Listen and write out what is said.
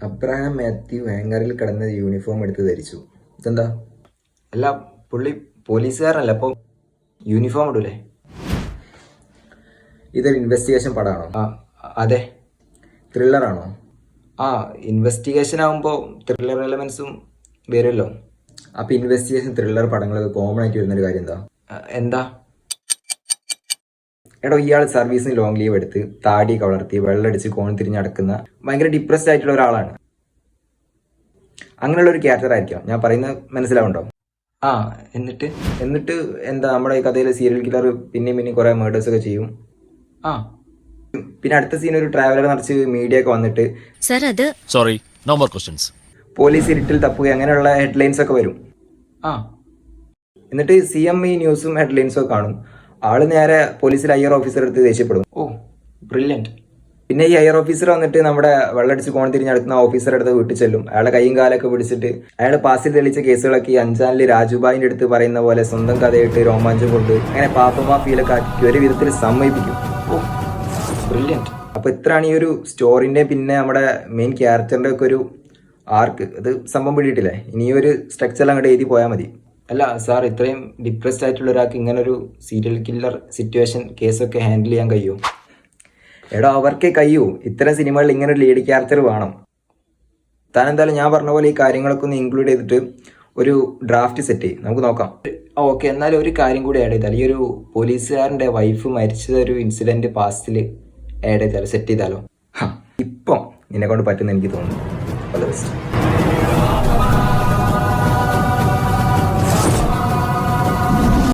Abraham Mathew ഹാങ്ങറിൽ കിടന്ന uniform എടുത്ത് ധരിച്ചു. ഇതെന്താ? അല്ല, പുള്ളി പോലീസുകാരനല്ല, അപ്പോൾ യൂണിഫോം ഇടൂലേ? ഇതൊരു ഇൻവെസ്റ്റിഗേഷൻ പടമാണോ? അതെ. ത്രില്ലറാണോ? ഇൻവെസ്റ്റിഗേഷൻ ആകുമ്പോൾ ത്രില്ലർ എലമെൻസും വരുമല്ലോ. അപ്പോൾ ഇൻവെസ്റ്റിഗേഷൻ ത്രില്ലർ പടങ്ങളൊക്കെ കോമൺ ആയിട്ട് വരുന്നൊരു കാര്യം എന്താ? എടോ, ഇയാൾ സർവീസിന് ലോങ് ലീവ് എടുത്ത് താടി വളർത്തി വെള്ളടിച്ച് കോൺ തിരിഞ്ഞ് നടക്കുന്ന ഭയങ്കര ഡിപ്രസ്ഡ് ആയിട്ടുള്ള ഒരാളാണ്. അങ്ങനെയുള്ള ഒരു ക്യാരക്ടർ ആയിരിക്കാം ഞാൻ പറയുന്നത്, മനസ്സിലാവുണ്ടോ? എന്നിട്ട് എന്താ, നമ്മുടെ ഈ കഥയിലെ സീരിയൽ കില്ലർ പിന്നെയും കുറെ മേഡേഴ്സ് ഒക്കെ ചെയ്യും. പിന്നെ അടുത്ത സീൻ ഒരു ട്രാവലർ നിറച്ച് മീഡിയ ഒക്കെ വന്നിട്ട് പോലീസ് ഇരുട്ടിൽ തപ്പുക, അങ്ങനെയുള്ള ഹെഡ്ലൈൻസ് ഒക്കെ വരും. എന്നിട്ട് CME ന്യൂസും ഹെഡ്ലൈൻസും ഒക്കെ കാണും. ആള് നേരെ പോലീസിൽ ഹയർ ഓഫീസർ എടുത്ത് ദേഷ്യപ്പെടും. ബ്രില്യൻറ്റ്. പിന്നെ ഈ ഹയർ ഓഫീസർ വന്നിട്ട് നമ്മുടെ വെള്ളടിച്ച് കോൺ തിരിഞ്ഞ് നടക്കുന്ന ഓഫീസർ അടുത്ത് വീട്ടിൽ ചെല്ലും. അയാളെ കൈയും കാലൊക്കെ പിടിച്ചിട്ട് അയാൾ പാസിൽ തെളിയിച്ച കേസുകളൊക്കെ ഈ അഞ്ചാനിൽ രാജുബായിന്റെ അടുത്ത് പറയുന്ന പോലെ സ്വന്തം കഥയിട്ട് രോമാഞ്ചം കൊണ്ട് അങ്ങനെ പാപ്പമാ ഫീലൊക്കെ ആക്കി ഒരു വിധത്തിൽ സമ്മതിപ്പിക്കും. ബ്രില്യൻറ്റ്. അപ്പൊ ഇത്രയാണ് ഈ ഒരു സ്റ്റോറിന്റെ, പിന്നെ നമ്മുടെ മെയിൻ ക്യാരക്ടറിന്റെ ഒക്കെ ഒരു ആർക്ക്. അത് സംഭവം പിടിയിട്ടില്ലേ? ഇനി ഒരു സ്ട്രക്ചർ അങ്ങോട്ട് എഴുതി പോയാൽ മതി. അല്ല സാർ, ഇത്രയും ഡിപ്രസ്ഡ് ആയിട്ടുള്ള ഒരാൾക്ക് ഇങ്ങനൊരു സീരിയൽ കില്ലർ സിറ്റുവേഷൻ കേസൊക്കെ ഹാൻഡിൽ ചെയ്യാൻ കഴിയുമോ? എടോ, അവർക്കേ കഴിയൂ. ഇത്തരം സിനിമകളിൽ ഇങ്ങനെ ഒരു ലീഡ് ക്യാരക്ടർ വേണം. താൻ എന്തായാലും ഞാൻ പറഞ്ഞ പോലെ ഈ കാര്യങ്ങളൊക്കെ ഒന്ന് ഇൻക്ലൂഡ് ചെയ്തിട്ട് ഒരു ഡ്രാഫ്റ്റ് സെറ്റ് ചെയ്യും, നമുക്ക് നോക്കാം. ഓക്കെ, എന്നാലും ഒരു കാര്യം കൂടി ആഡ് ചെയ്താൽ, ഈ ഒരു പോലീസുകാരൻ്റെ വൈഫ് മരിച്ചതൊരു ഇൻസിഡൻറ്റ് പാസ്റ്റിൽ ആഡ് ചെയ്താലോ, സെറ്റ് ചെയ്താലോ? ഇപ്പം നിന്നെ കൊണ്ട് പറ്റുമെന്ന് എനിക്ക് തോന്നുന്നു. All the best.